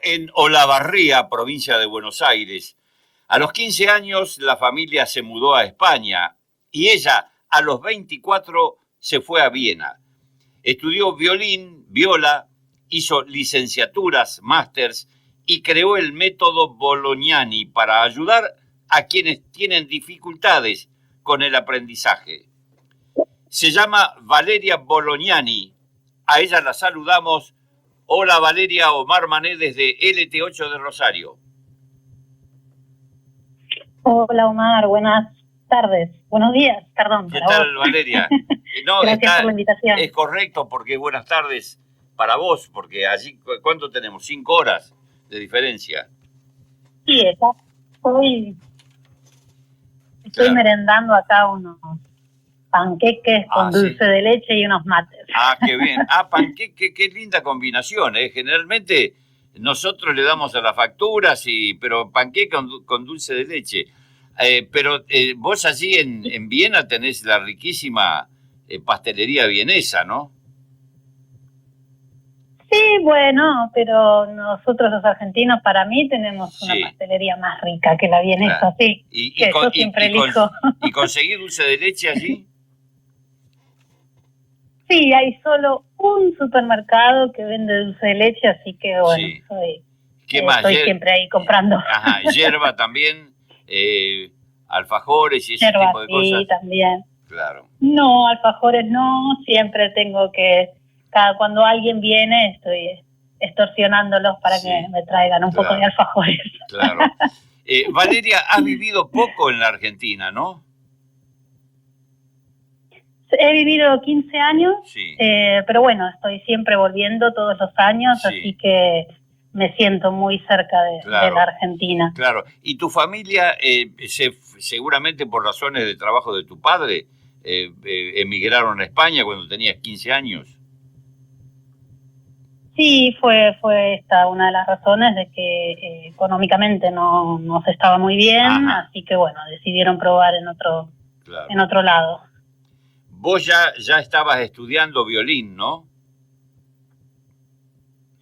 en Olavarría, provincia de Buenos Aires. A los 15 años la familia se mudó a España y ella a los 24 se fue a Viena. Estudió violín, viola, hizo licenciaturas, másters y creó el método Bolognani para ayudar a quienes tienen dificultades con el aprendizaje. Se llama Valeria Bolognani. A ella la saludamos. Hola Valeria, Omar Mané desde LT8 de Rosario. Hola Omar, buenas tardes, buenos días, perdón. ¿Qué tal Valeria? No, Gracias por la invitación. Es correcto porque buenas tardes para vos, porque allí, ¿cuánto tenemos? 5 horas de diferencia. Sí, estoy Claro. merendando acá unos panqueques con dulce de leche y unos mates. Ah, qué bien. Panqueque, qué linda combinación, ¿eh? Generalmente nosotros le damos a las facturas, pero panqueque con dulce de leche. Pero vos allí en Viena tenés la riquísima pastelería vienesa, ¿no? Sí, bueno, pero nosotros los argentinos, para mí, tenemos una pastelería más rica que la vienesa, claro. Sí. Yo siempre elijo. ¿Y conseguís dulce de leche allí? Sí, hay solo un supermercado que vende dulce de leche, así que bueno, estoy siempre ahí comprando. Ajá, yerba también, alfajores y ese yerba, tipo de cosas. Sí, también. Claro. No, alfajores no, siempre tengo que, cuando alguien viene, estoy extorsionándolos para que me traigan un poco de alfajores. Claro. Valeria, has vivido poco en la Argentina, ¿no? He vivido 15 años, pero bueno, estoy siempre volviendo todos los años, así que me siento muy cerca de la Argentina. Claro, ¿y tu familia, seguramente por razones de trabajo de tu padre, emigraron a España cuando tenías 15 años? Sí, fue esta una de las razones de que económicamente no se estaba muy bien, así que bueno, decidieron probar en otro lado. Vos ya estabas estudiando violín, ¿no?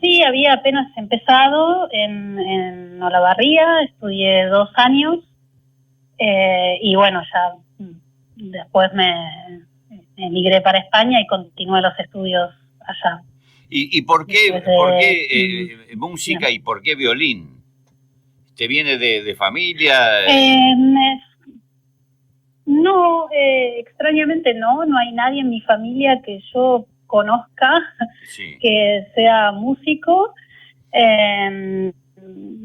Sí, había apenas empezado en Olavarría, estudié 2 años y bueno, ya después me emigré para España y continué los estudios allá. ¿Y por qué música y por qué violín? ¿Te viene de familia? No, extrañamente no hay nadie en mi familia que yo conozca que sea músico,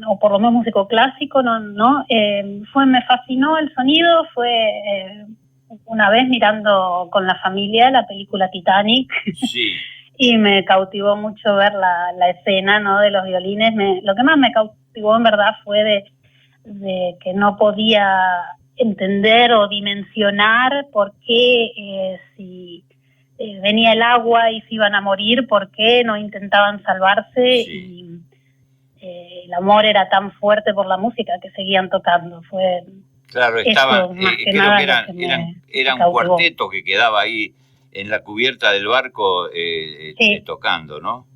o por lo menos músico clásico, no. Me fascinó el sonido, fue una vez mirando con la familia la película Titanic, y me cautivó mucho ver la escena, ¿no?, de los violines. Lo que más me cautivó en verdad fue de que no podía entender o dimensionar por qué si venía el agua y se iban a morir, por qué no intentaban salvarse, y el amor era tan fuerte por la música que seguían tocando. Claro, creo que era un cuarteto que quedaba ahí en la cubierta del barco tocando, ¿no?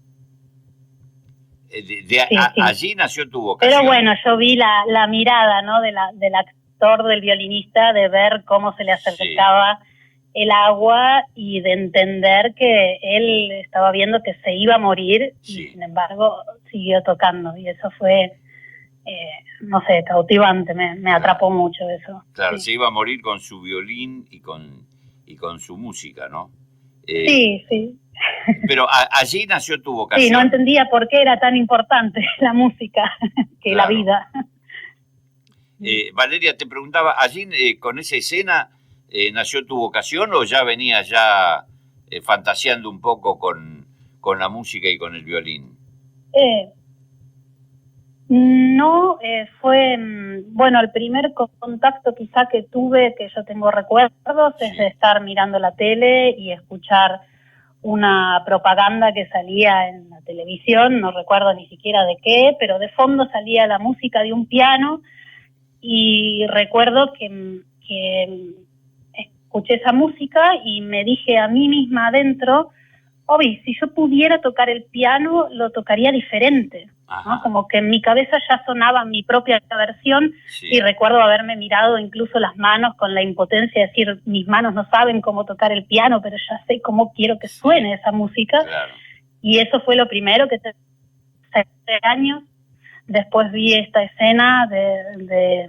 Allí nació tu vocación. Pero bueno, yo vi la mirada, ¿no?, del actor, del violinista, de ver cómo se le acercaba el agua y de entender que él estaba viendo que se iba a morir y sin embargo siguió tocando, y eso fue, no sé, cautivante, me atrapó mucho eso. Claro, se iba a morir con su violín y con su música, ¿no? Sí. Pero allí nació tu vocación. Sí, no entendía por qué era tan importante la música que la vida. Valeria, te preguntaba, allí con esa escena nació tu vocación, o ya venías fantaseando un poco con la música y con el violín? No, fue, bueno, el primer contacto quizá que tuve, que yo tengo recuerdos, es de estar mirando la tele y escuchar una propaganda que salía en la televisión, no recuerdo ni siquiera de qué, pero de fondo salía la música de un piano, y recuerdo que escuché esa música y me dije a mí misma adentro, obvio, si yo pudiera tocar el piano, lo tocaría diferente, ¿no? Como que en mi cabeza ya sonaba mi propia versión, sí. Y recuerdo haberme mirado incluso las manos con la impotencia de decir, mis manos no saben cómo tocar el piano, pero ya sé cómo quiero que suene esa música. Claro. Y eso fue lo primero que hace 7 años. Después vi esta escena de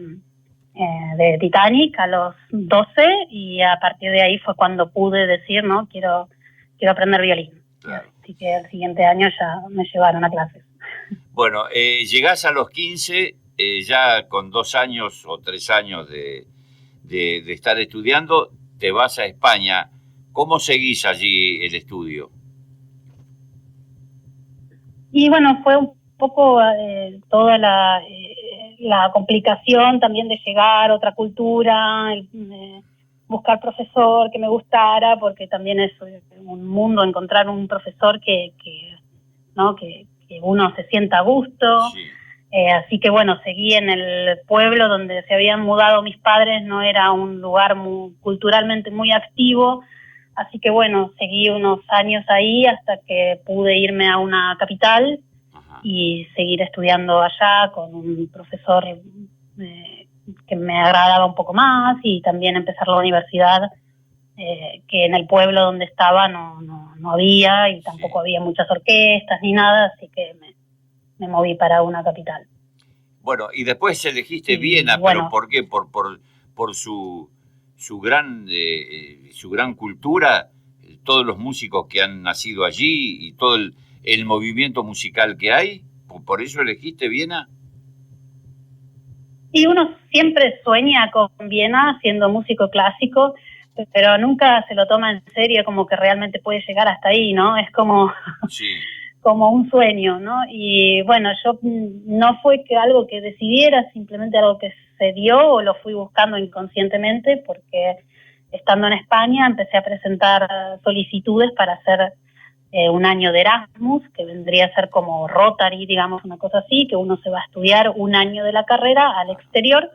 Titanic a los 12 y a partir de ahí fue cuando pude decir, ¿no? Quiero aprender violín. Claro. Así que el siguiente año ya me llevaron a clases. Bueno, llegás a los 15, ya con 2 años o 3 años de estar estudiando, te vas a España. ¿Cómo seguís allí el estudio? Y bueno, fue un poco toda la complicación también de llegar a otra cultura, buscar profesor que me gustara, porque también es un mundo encontrar un profesor que uno se sienta a gusto. Sí. Así que bueno, seguí en el pueblo donde se habían mudado mis padres, no era un lugar culturalmente muy activo, así que bueno, seguí unos años ahí hasta que pude irme a una capital. Ajá. Y seguir estudiando allá con un profesor que me agradaba un poco más y también empezar la universidad, que en el pueblo donde estaba no había y tampoco había muchas orquestas ni nada, así que me moví para una capital. Bueno, y después elegiste Viena, bueno, ¿pero por qué? Por su gran cultura, todos los músicos que han nacido allí y todo el movimiento musical que hay. ¿Por eso elegiste Viena? Y uno siempre sueña con Viena siendo músico clásico, pero nunca se lo toma en serio como que realmente puede llegar hasta ahí, ¿no? Es como, sí. Como un sueño, ¿no? Y bueno, yo no fue que algo que decidiera, simplemente algo que se dio o lo fui buscando inconscientemente, porque estando en España empecé a presentar solicitudes para hacer un año de Erasmus, que vendría a ser como Rotary, digamos, una cosa así, que uno se va a estudiar un año de la carrera al exterior,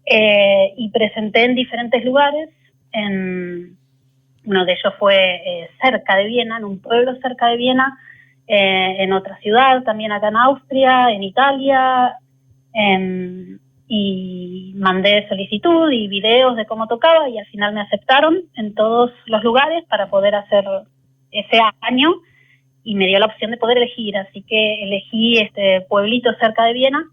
y presenté en diferentes lugares. Uno de ellos fue cerca de Viena, en un pueblo cerca de Viena, en otra ciudad, también acá en Austria, en Italia, y mandé solicitud y videos de cómo tocaba y al final me aceptaron en todos los lugares para poder hacer ese año y me dio la opción de poder elegir, así que elegí este pueblito cerca de Viena,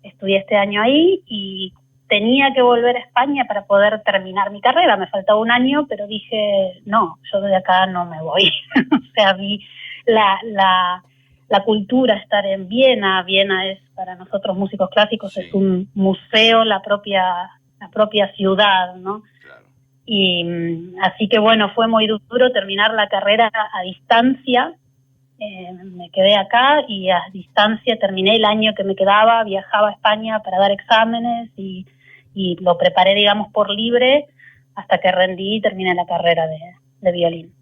estudié este año ahí y tenía que volver a España para poder terminar mi carrera, me faltaba un año, pero dije, no, yo de acá no me voy, o sea, vi la cultura estar en Viena. Viena es para nosotros músicos clásicos, sí. Es un museo, la propia ciudad, ¿no? Claro. Y así que bueno, fue muy duro terminar la carrera a distancia. Me quedé acá y a distancia terminé el año que me quedaba, viajaba a España para dar exámenes y lo preparé, digamos, por libre hasta que rendí y terminé la carrera de violín.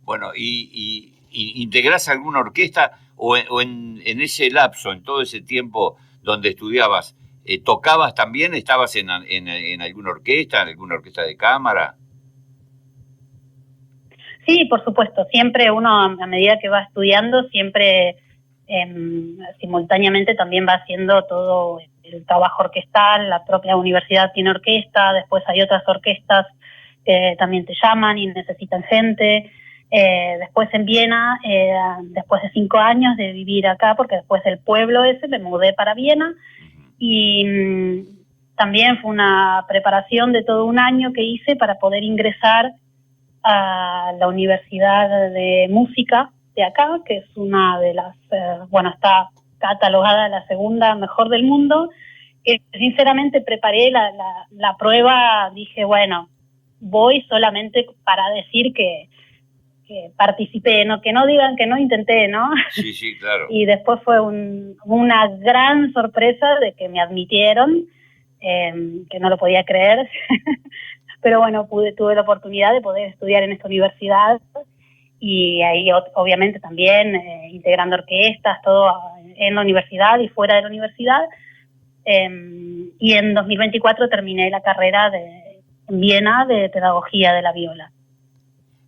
Bueno, ¿y integrás alguna orquesta o en ese lapso, en todo ese tiempo donde estudiabas, tocabas también? ¿Estabas en alguna orquesta de cámara? Sí, por supuesto. Siempre uno, a medida que va estudiando, siempre simultáneamente también va haciendo todo el trabajo orquestal. La propia universidad tiene orquesta, después hay otras orquestas que también te llaman y necesitan gente. Después en Viena, después de 5 años de vivir acá, porque después del pueblo ese me mudé para Viena y también fue una preparación de todo un año que hice para poder ingresar a la Universidad de Música de acá, que es una de las, está catalogada la segunda mejor del mundo. Sinceramente preparé la prueba, dije, bueno, voy solamente para decir que participé, ¿no? Que no digan que no intenté, ¿no? Sí, sí, claro. Y después fue una gran sorpresa de que me admitieron, que no lo podía creer. Pero bueno, tuve la oportunidad de poder estudiar en esta universidad y ahí obviamente también integrando orquestas, todo en la universidad y fuera de la universidad. Y en 2024 terminé la carrera en Viena de pedagogía de la viola.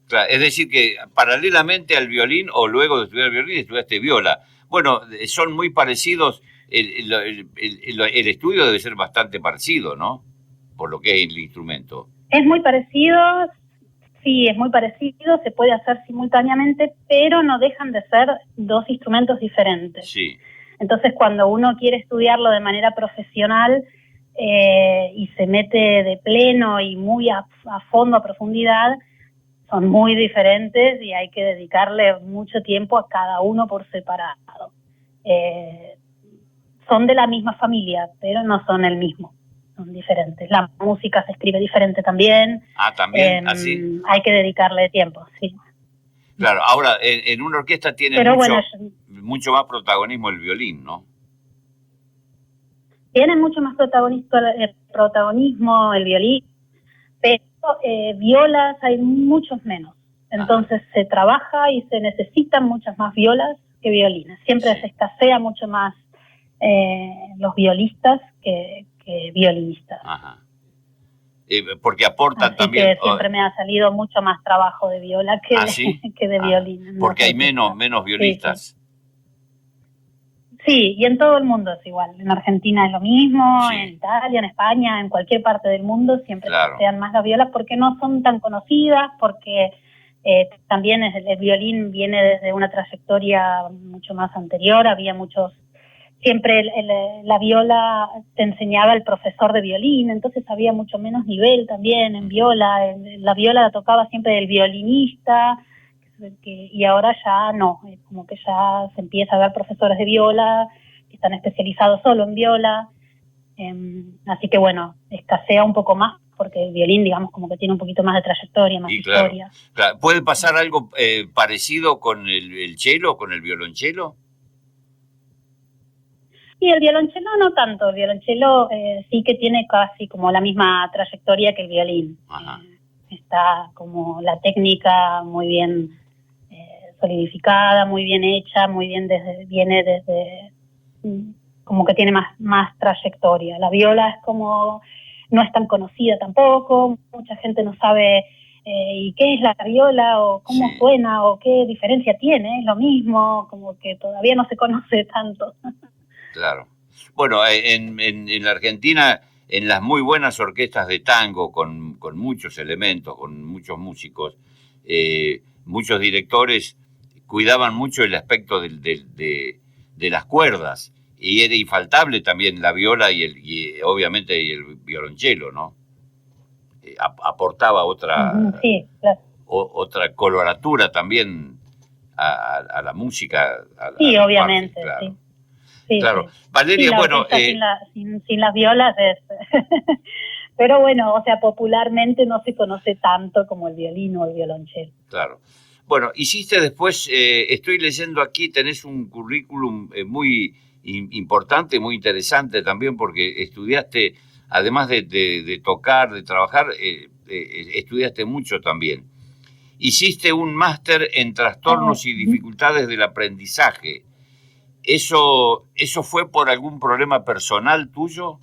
Claro, es decir que paralelamente al violín o luego de estudiar violín estudiaste viola. Bueno, son muy parecidos, el estudio debe ser bastante parecido, ¿no? Por lo que es el instrumento. Es muy parecido, sí, es muy parecido, se puede hacer simultáneamente, pero no dejan de ser dos instrumentos diferentes. Sí. Entonces, cuando uno quiere estudiarlo de manera profesional y se mete de pleno y muy a fondo, a profundidad, son muy diferentes y hay que dedicarle mucho tiempo a cada uno por separado. Son de la misma familia, pero no son el mismo, son diferentes. La música se escribe diferente también. También, así. Hay que dedicarle tiempo, sí. Claro, ahora en una orquesta tiene mucho más protagonismo el violín, ¿no? Tiene mucho más protagonismo el violín, pero violas hay muchos menos. Entonces se trabaja y se necesitan muchas más violas que violines. Siempre se escasea mucho más los violistas que violinistas. Ajá. Porque aportan así también... que siempre me ha salido mucho más trabajo de viola que de violín. Porque hay menos violistas. Sí, y en todo el mundo es igual. En Argentina es lo mismo, en Italia, en España, en cualquier parte del mundo siempre sean más las violas porque no son tan conocidas, porque también el violín viene desde una trayectoria mucho más anterior. Había muchos... Siempre la viola te enseñaba el profesor de violín, entonces había mucho menos nivel también en viola. La viola la tocaba siempre el violinista, y ahora ya no, como que ya se empieza a ver profesores de viola que están especializados solo en viola, así que bueno, escasea un poco más porque el violín, digamos, como que tiene un poquito más de trayectoria, más historia. Claro. ¿Puede pasar algo parecido con el cello, con el violonchelo? Y el violonchelo no tanto, el violonchelo sí que tiene casi como la misma trayectoria que el violín. Está como la técnica muy bien solidificada, muy bien hecha, muy bien viene desde como que tiene más trayectoria. La viola es como, no es tan conocida tampoco, mucha gente no sabe y qué es la viola o cómo suena o qué diferencia tiene, es lo mismo, como que todavía no se conoce tanto. Claro. Bueno, en la Argentina, en las muy buenas orquestas de tango, con muchos elementos, con muchos músicos, muchos directores cuidaban mucho el aspecto de las cuerdas, y era infaltable también la viola y obviamente el violonchelo, ¿no? Aportaba otra, otra coloratura también a la música. Sí, obviamente, parte, claro. Sí, claro. Valeria, bueno... sin las violas es... Pero bueno, o sea, popularmente no se conoce tanto como el violín o el violonchelo. Claro. Bueno, hiciste después, estoy leyendo aquí, tenés un currículum muy importante, muy interesante también, porque estudiaste, además de tocar, de trabajar, estudiaste mucho también. Hiciste un máster en trastornos y dificultades del aprendizaje. ¿Eso fue por algún problema personal tuyo?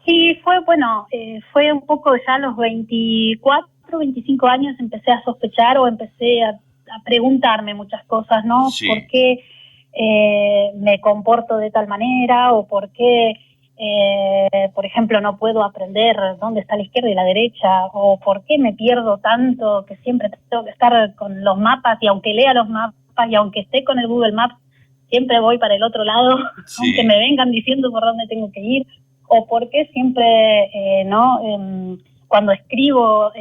Sí, fue un poco ya a los 24, 25 años empecé a sospechar o empecé a preguntarme muchas cosas, ¿no? Sí. ¿Por qué me comporto de tal manera o por qué, por ejemplo, no puedo aprender dónde está la izquierda y la derecha o por qué me pierdo tanto que siempre tengo que estar con los mapas y aunque lea los mapas y aunque esté con el Google Maps, siempre voy para el otro lado, aunque me vengan diciendo por dónde tengo que ir, o por qué siempre, cuando escribo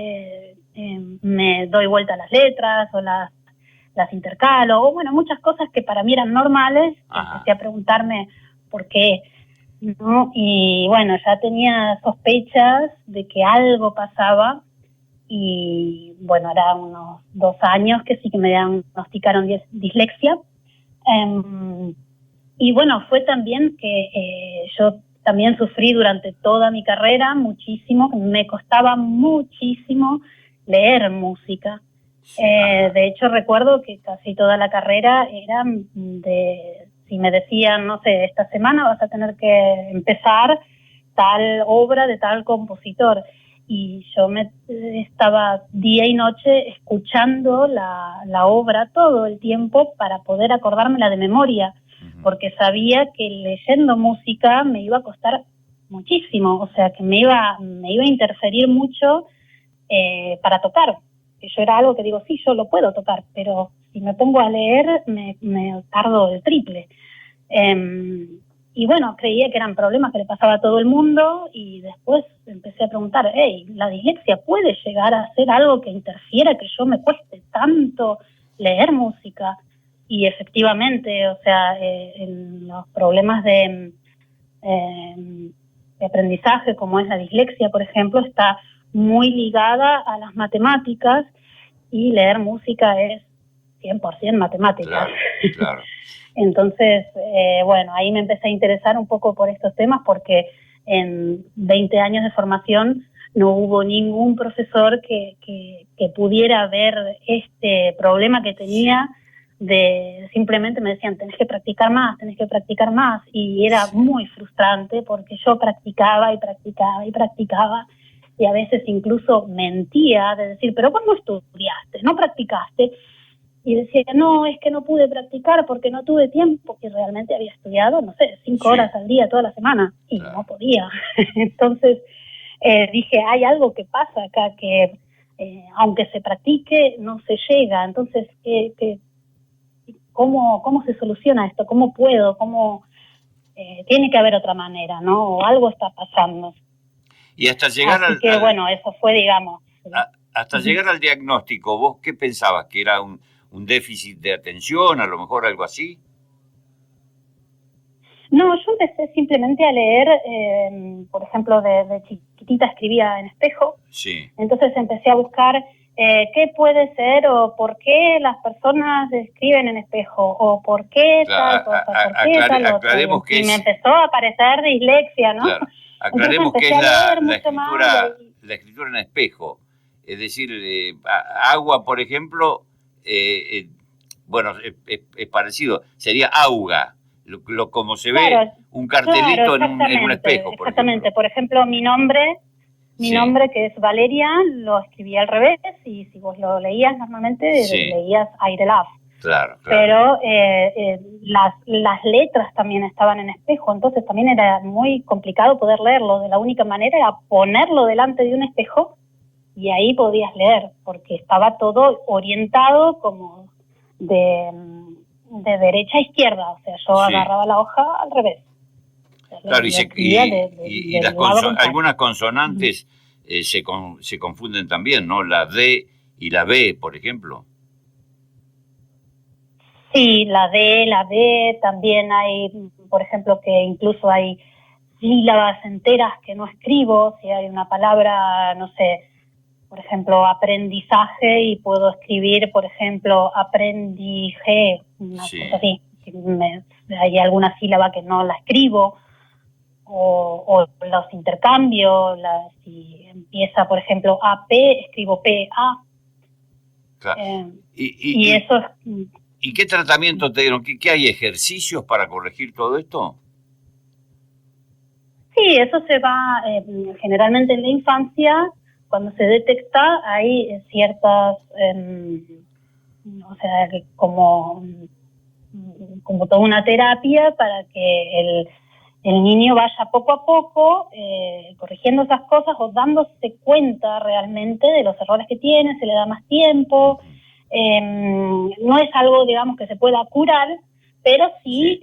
me doy vuelta a las letras o las intercalo, o bueno, muchas cosas que para mí eran normales. Empecé a preguntarme por qué, ¿no? Y bueno, ya tenía sospechas de que algo pasaba. Y bueno, eran unos 2 años que sí que me diagnosticaron dislexia. Y bueno, fue también que yo también sufrí durante toda mi carrera muchísimo, me costaba muchísimo leer música. De hecho, recuerdo que casi toda la carrera era si me decían, no sé, esta semana vas a tener que empezar tal obra de tal compositor. y yo me estaba día y noche escuchando la obra todo el tiempo para poder acordármela de memoria, porque sabía que leyendo música me iba a costar muchísimo, o sea que me iba a interferir mucho para tocar. Que yo era algo que digo, sí, yo lo puedo tocar, pero si me pongo a leer me tardo el triple. Y bueno, creía que eran problemas que le pasaba a todo el mundo y después empecé a preguntar, ¿la dislexia puede llegar a ser algo que interfiera, que yo me cueste tanto leer música? Y efectivamente, o sea, en los problemas de aprendizaje, como es la dislexia, por ejemplo, está muy ligada a las matemáticas y leer música es 100% matemáticas. Claro, claro. Entonces, bueno, ahí me empecé a interesar un poco por estos temas porque en 20 años de formación no hubo ningún profesor que pudiera ver este problema que tenía de simplemente me decían, tenés que practicar más, y era muy frustrante porque yo practicaba y a veces incluso mentía de decir, pero vos no estudiaste, no practicaste. Y decía, no, es que no pude practicar porque no tuve tiempo, y realmente había estudiado, no sé, 5 horas al día toda la semana, y no podía. Entonces dije, hay algo que pasa acá, que aunque se practique, no se llega. Entonces, ¿cómo se soluciona esto? ¿Cómo puedo? Tiene que haber otra manera, ¿no? O algo está pasando. Y hasta llegar bueno, eso fue, digamos. Hasta llegar al diagnóstico, ¿vos qué pensabas? ¿Que era un déficit de atención, a lo mejor algo así? No, yo empecé simplemente a leer, por ejemplo, de chiquitita escribía en espejo. Sí. Entonces empecé a buscar qué puede ser o por qué las personas escriben en espejo o por qué tal cosa, por qué tal otra. Y me empezó a aparecer dislexia, ¿no? Claro. Aclaremos que es la escritura en espejo. Es decir, agua, por ejemplo, bueno, es parecido, sería auga, como se ve un cartelito en un espejo. Exactamente, por ejemplo, mi nombre, que es Valeria, lo escribí al revés, y si vos lo leías normalmente, leías Airelaf. Claro. Pero las letras también estaban en espejo, entonces también era muy complicado poder leerlo. De la única manera era ponerlo delante de un espejo y ahí podías leer, porque estaba todo orientado como de derecha a izquierda, o sea, yo agarraba la hoja al revés. Claro, y algunas consonantes se confunden también, ¿no? La D y la B, por ejemplo. Sí, la D, la B, también hay, por ejemplo, que incluso hay sílabas enteras que no escribo. Si hay una palabra, no sé, por ejemplo, aprendizaje, y puedo escribir, por ejemplo, aprendije, una cosa así. Hay alguna sílaba que no la escribo, o los intercambios, si empieza, por ejemplo, AP, escribo PA. Claro. Y eso es... ¿Y qué tratamiento te dieron? ¿Qué hay ejercicios para corregir todo esto? Sí, eso se va generalmente en la infancia. Cuando se detecta hay ciertas, o sea, como toda una terapia para que el niño vaya poco a poco corrigiendo esas cosas o dándose cuenta realmente de los errores que tiene. Se le da más tiempo. No es algo, digamos, que se pueda curar, pero sí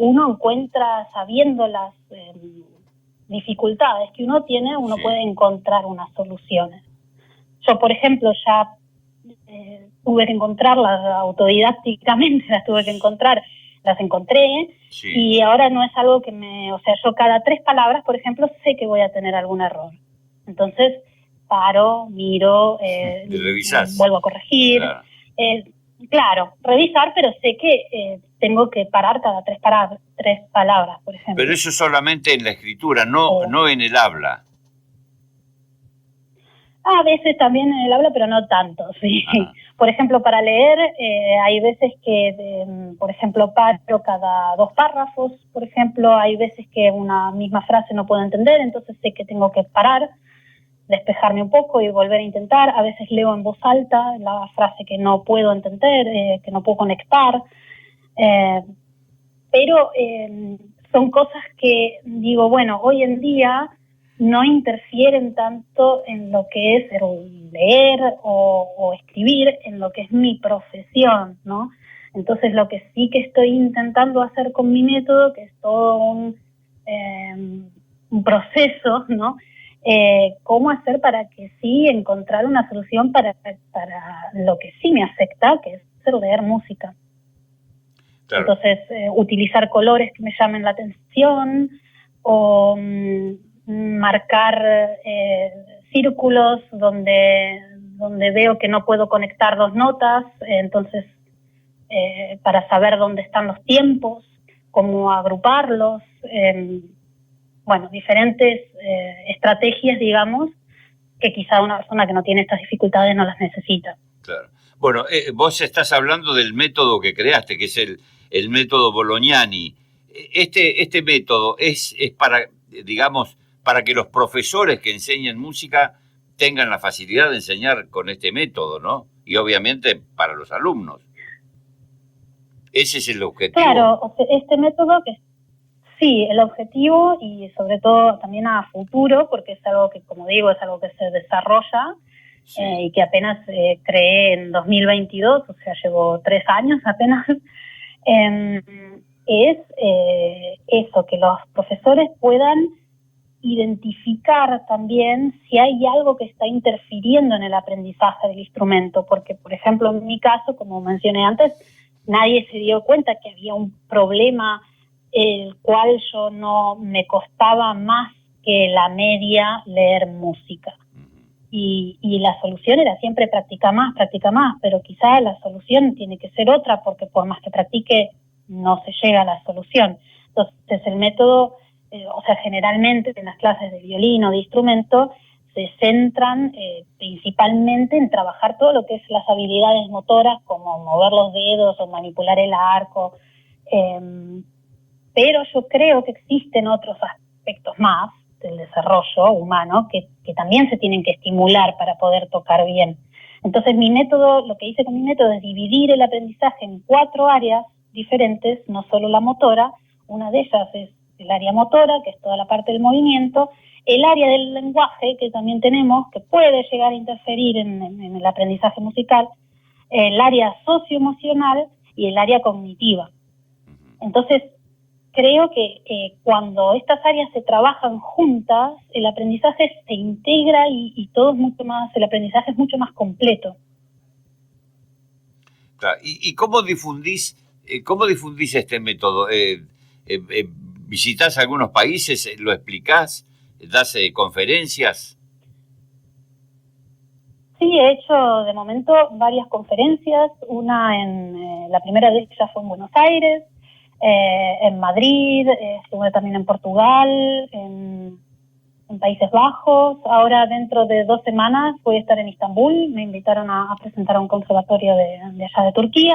uno encuentra, sabiendo las dificultades que uno tiene, uno puede encontrar unas soluciones. Yo, por ejemplo, ya tuve que encontrarlas autodidácticamente, las encontré, y ahora no es algo que o sea, yo cada 3 palabras, por ejemplo, sé que voy a tener algún error. Entonces, paro, miro, vuelvo a corregir. Claro, revisar, pero sé que tengo que parar cada 3 palabras, por ejemplo. Pero eso solamente en la escritura, no en el habla. A veces también en el habla, pero no tanto, sí. Por ejemplo, para leer, hay veces que, por ejemplo, paro cada 2 párrafos, por ejemplo. Hay veces que una misma frase no puedo entender, entonces sé que tengo que parar. despejarme un poco y volver a intentar. A veces leo en voz alta la frase que no puedo entender, que no puedo conectar. Pero son cosas que digo, bueno, hoy en día no interfieren tanto en lo que es el leer o escribir, en lo que es mi profesión, ¿no? Entonces lo que sí que estoy intentando hacer con mi método, que es todo un proceso, ¿no? Cómo hacer para que sí encontrar una solución para lo que sí me afecta, que es leer música. Claro. Entonces, utilizar colores que me llamen la atención o marcar círculos donde veo que no puedo conectar dos notas, entonces para saber dónde están los tiempos, cómo agruparlos, bueno, diferentes estrategias, digamos, que quizá una persona que no tiene estas dificultades no las necesita. Claro. Bueno, vos estás hablando del método que creaste, que es el método Bolognani. Este método es para, digamos, para que los profesores que enseñan música tengan la facilidad de enseñar con este método, ¿no? Y obviamente para los alumnos. Ese es el objetivo. Claro, o sea, este método que sí, el objetivo y sobre todo también a futuro, porque es algo que, como digo, es algo que se desarrolla. Sí. Y que apenas creé en 2022, o sea, llevo 3 años apenas, es eso, que los profesores puedan identificar también si hay algo que está interfiriendo en el aprendizaje del instrumento, porque, por ejemplo, en mi caso, como mencioné antes, nadie se dio cuenta que había un problema el cual yo no me costaba más que la media leer música. Y la solución era siempre practica más, pero quizá la solución tiene que ser otra, porque por más que practique no se llega a la solución. Entonces el método, o sea, generalmente en las clases de violín o de instrumento se centran principalmente en trabajar todo lo que es las habilidades motoras, como mover los dedos o manipular el arco, pero yo creo que existen otros aspectos más del desarrollo humano que también se tienen que estimular para poder tocar bien. Entonces mi método, lo que hice con mi método es dividir el aprendizaje en 4 áreas diferentes, no solo la motora. Una de ellas es el área motora, que es toda la parte del movimiento, el área del lenguaje, que también tenemos, que puede llegar a interferir en el aprendizaje musical, el área socioemocional y el área cognitiva. Entonces, creo que cuando estas áreas se trabajan juntas, el aprendizaje se integra y todo es mucho más, el aprendizaje es mucho más completo. Claro. ¿Y cómo difundís este método? ¿Visitás algunos países? ¿Lo explicás? ¿Das conferencias? Sí, he hecho de momento varias conferencias. Una la primera de ellas fue en Buenos Aires, en Madrid, estuve también en Portugal, en Países Bajos. Ahora dentro de 2 semanas voy a estar en Estambul. Me invitaron a presentar a un conservatorio de allá de Turquía.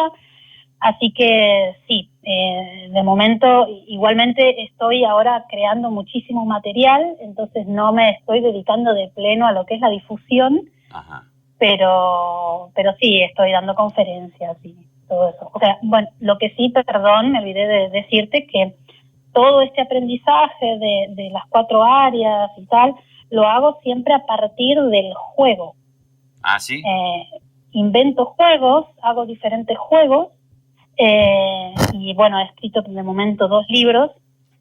Así que sí, de momento igualmente estoy ahora creando muchísimo material, entonces no me estoy dedicando de pleno a lo que es la difusión. Ajá. Pero sí, estoy dando conferencias y todo eso. O sea, bueno, lo que sí, perdón, me olvidé de decirte que todo este aprendizaje de las 4 áreas y tal, lo hago siempre a partir del juego. ¿Ah, sí? Invento juegos, hago diferentes juegos, y bueno, he escrito de momento 2 libros.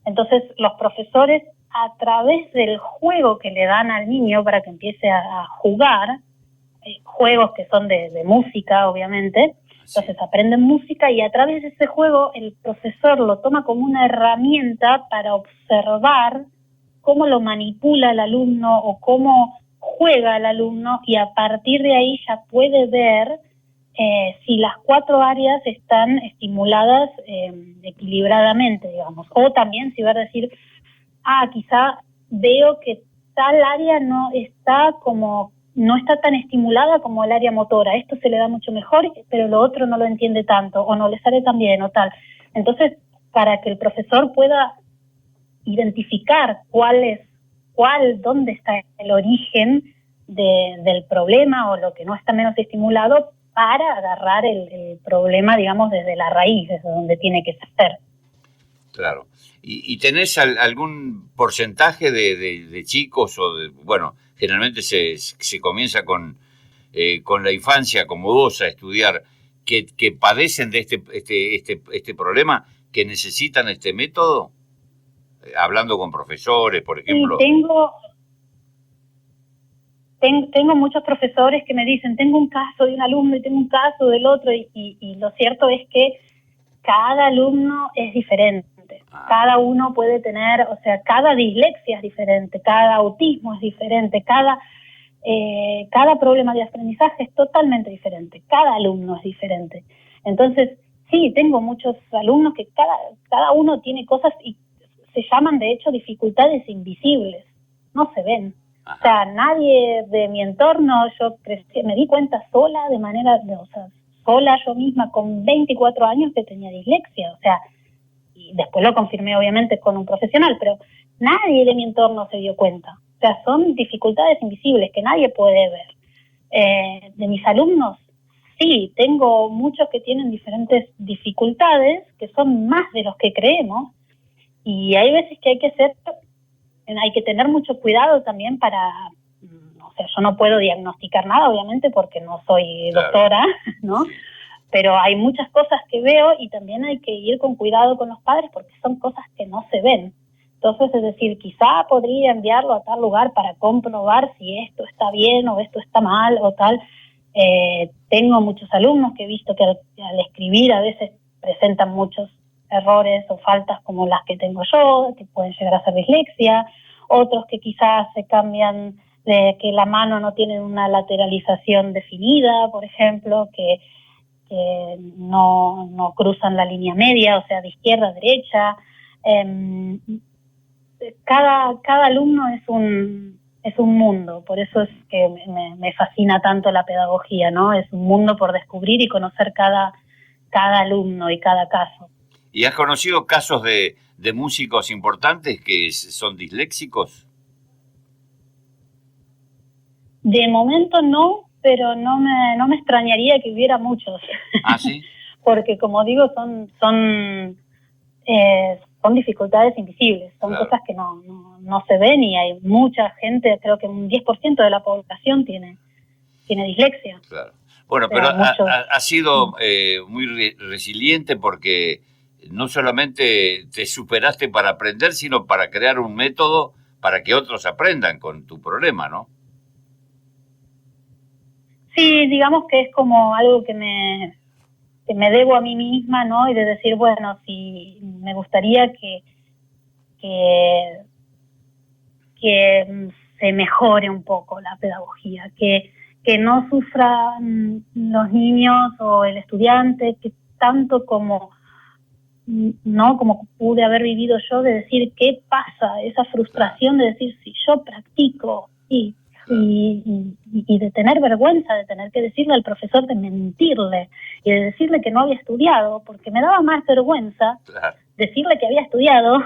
Entonces los profesores, a través del juego que le dan al niño para que empiece a jugar, juegos que son de música, obviamente, entonces aprenden música y a través de ese juego el profesor lo toma como una herramienta para observar cómo lo manipula el alumno o cómo juega el alumno, y a partir de ahí ya puede ver si las 4 áreas están estimuladas equilibradamente, digamos. O también si va a decir, quizá veo que tal área no está tan estimulada como el área motora. Esto se le da mucho mejor, pero lo otro no lo entiende tanto, o no le sale tan bien, o tal. Entonces, para que el profesor pueda identificar dónde está el origen del problema o lo que no está menos estimulado para agarrar el problema, digamos, desde la raíz, desde donde tiene que ser. Claro. ¿Y tenés algún porcentaje de chicos o de, bueno, generalmente se comienza con la infancia como vos a estudiar, que padecen de este problema, que necesitan este método? Hablando con profesores, por ejemplo. Sí, tengo muchos profesores que me dicen, tengo un caso de un alumno y tengo un caso del otro, y lo cierto es que cada alumno es diferente. Cada uno puede tener, o sea, cada dislexia es diferente, cada autismo es diferente, cada problema de aprendizaje es totalmente diferente, cada alumno es diferente. Entonces, sí, tengo muchos alumnos que cada uno tiene cosas y se llaman, de hecho, dificultades invisibles, no se ven. Ajá. O sea, nadie de mi entorno, yo crecí, me di cuenta sola, sola yo misma, con 24 años, que tenía dislexia, o sea, y después lo confirmé obviamente con un profesional, pero nadie de mi entorno se dio cuenta. O sea, son dificultades invisibles que nadie puede ver. De mis alumnos, sí, tengo muchos que tienen diferentes dificultades, que son más de los que creemos, y hay veces que hay que tener mucho cuidado también o sea, yo no puedo diagnosticar nada, obviamente, porque no soy doctora, ¿no? Pero hay muchas cosas que veo y también hay que ir con cuidado con los padres porque son cosas que no se ven. Entonces, es decir, quizá podría enviarlo a tal lugar para comprobar si esto está bien o esto está mal o tal. Tengo muchos alumnos que he visto que al escribir a veces presentan muchos errores o faltas como las que tengo yo, que pueden llegar a ser dislexia. Otros que quizás se cambian, de que la mano no tiene una lateralización definida, por ejemplo, que no cruzan la línea media, o sea, de izquierda a derecha. Cada alumno es un mundo, por eso es que me fascina tanto la pedagogía, ¿no? Es un mundo por descubrir y conocer cada alumno y cada caso. ¿Y has conocido casos de músicos importantes que son disléxicos? De momento no, pero no me extrañaría que hubiera muchos. ¿Ah, sí? Porque, como digo, son dificultades invisibles, son cosas que no se ven, y hay mucha gente, creo que un 10% de la población tiene dislexia. Claro. Bueno, pero ha sido muy resiliente, porque no solamente te superaste para aprender, sino para crear un método para que otros aprendan con tu problema, ¿no? Sí, digamos que es como algo que me debo a mí misma, ¿no? Y de decir, bueno, si me gustaría que se mejore un poco la pedagogía, que no sufran los niños o el estudiante, que tanto como pude haber vivido yo, de decir, ¿qué pasa? Esa frustración de decir, si yo practico y de tener vergüenza, de tener que decirle al profesor, de mentirle y de decirle que no había estudiado, porque me daba más vergüenza decirle que había estudiado.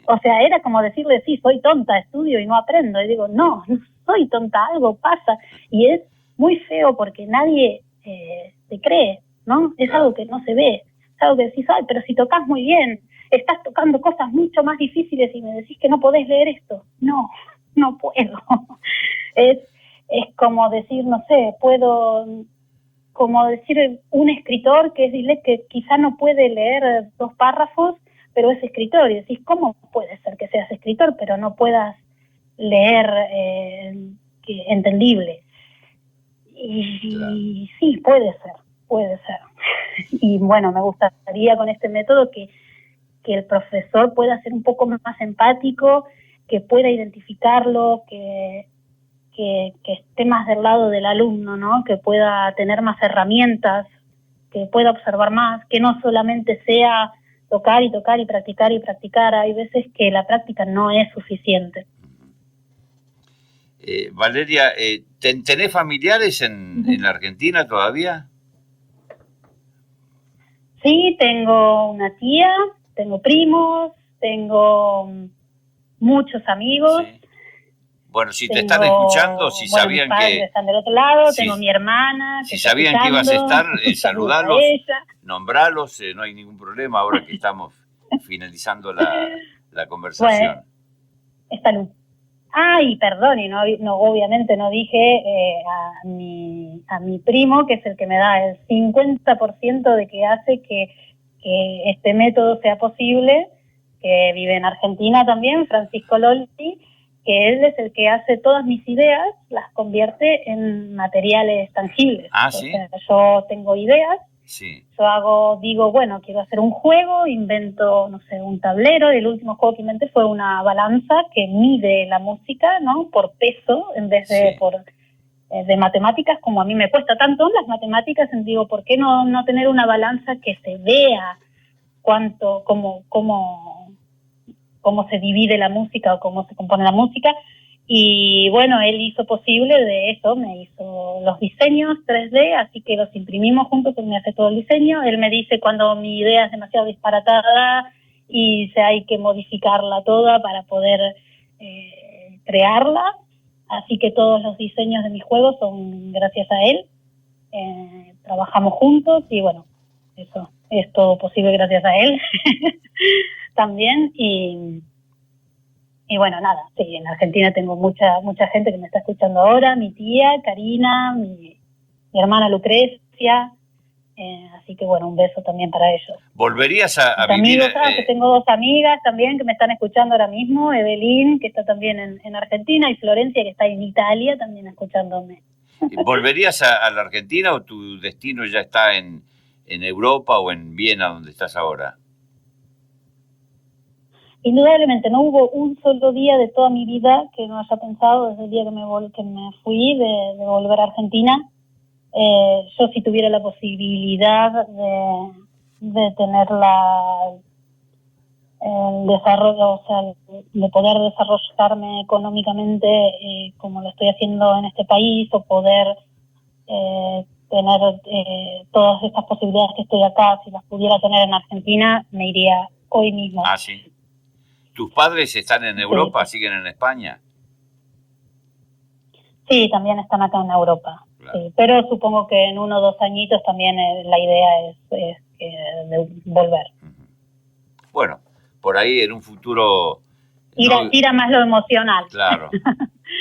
O sea, era como decirle, sí, soy tonta, estudio y no aprendo. Y digo, no soy tonta, algo pasa. Y es muy feo porque nadie te cree, ¿no? Es algo que no se ve. Es algo que decís, ay, pero si tocas muy bien, estás tocando cosas mucho más difíciles y me decís que no podés leer esto. No puedo. Es como decir, no sé, como decir un escritor que es disléxico, que quizá no puede leer 2 párrafos, pero es escritor, y decís, ¿cómo puede ser que seas escritor pero no puedas leer entendible? Y sí, puede ser. Y bueno, me gustaría con este método que el profesor pueda ser un poco más empático, que pueda identificarlo, que esté más del lado del alumno, ¿no? Que pueda tener más herramientas, que pueda observar más, que no solamente sea tocar y tocar y practicar y practicar. Hay veces que la práctica no es suficiente. Valeria, ¿tenés familiares en la Argentina todavía? Sí, tengo una tía, tengo primos, tengo muchos amigos. Bueno, si te están escuchando, si sabían mis padres que... están del otro lado, si, tengo mi hermana. Si sabían que ibas a estar, saludalos, nombralos, no hay ningún problema ahora que estamos finalizando la conversación. Bueno, esta luz. Ay, perdón, y no obviamente no dije a mi primo, que es el que me da el 50% de que hace que este método sea posible, que vive en Argentina también, Francisco Lolli, que él es el que hace todas mis ideas, las convierte en materiales tangibles. ¿Sí? O sea, yo tengo ideas, sí. Yo digo, bueno, quiero hacer un juego, invento, no sé, un tablero. El último juego que inventé fue una balanza que mide la música, ¿no? Por peso, en vez de de matemáticas, como a mí me cuesta tanto las matemáticas, digo, ¿por qué no tener una balanza que se vea cómo se divide la música o cómo se compone la música? Y bueno, él hizo posible de eso, me hizo los diseños 3D, así que los imprimimos juntos, él me hace todo el diseño, él me dice cuando mi idea es demasiado disparatada y hay que modificarla toda para poder crearla, así que todos los diseños de mis juegos son gracias a él, trabajamos juntos y bueno, eso es todo posible gracias a él también. Y bueno, nada, sí, en Argentina tengo mucha gente que me está escuchando ahora, mi tía, Karina, mi hermana Lucrecia, así que bueno, un beso también para ellos. ¿Volverías a vivir? Que tengo 2 amigas también que me están escuchando ahora mismo, Evelyn, que está también en Argentina, y Florencia, que está en Italia, también escuchándome. ¿Volverías a la Argentina o tu destino ya está en Europa o en Viena, donde estás ahora? Indudablemente, no hubo un solo día de toda mi vida que no haya pensado, desde el día que me fui, de volver a Argentina. Yo si tuviera la posibilidad de tener el desarrollo, o sea, de poder desarrollarme económicamente como lo estoy haciendo en este país, o poder tener todas estas posibilidades que estoy acá, si las pudiera tener en Argentina, me iría hoy mismo. Ah, sí. ¿Tus padres están en Europa, siguen en España? Sí, también están acá en Europa. Claro. Sí, pero supongo que en 1 o 2 añitos también la idea es de volver. Bueno, por ahí en un futuro... Tira más lo emocional. Claro.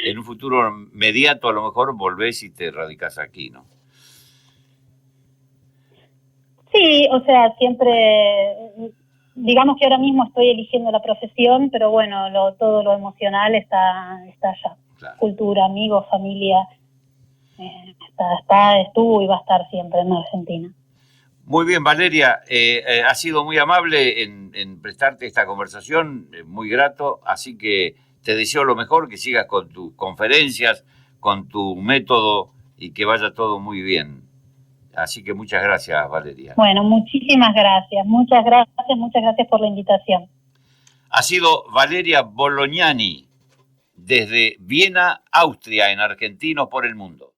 En un futuro inmediato a lo mejor volvés y te radicás aquí, ¿no? Sí, o sea, siempre... Digamos que ahora mismo estoy eligiendo la profesión, pero bueno, todo lo emocional está allá. Claro. Cultura, amigos, familia, estuvo y va a estar siempre en Argentina. Muy bien, Valeria, has sido muy amable en prestarte esta conversación, muy grato, así que te deseo lo mejor, que sigas con tus conferencias, con tu método y que vaya todo muy bien. Así que muchas gracias, Valeria. Bueno, muchísimas gracias, muchas gracias por la invitación. Ha sido Valeria Bolognani, desde Viena, Austria, en Argentinos por el Mundo.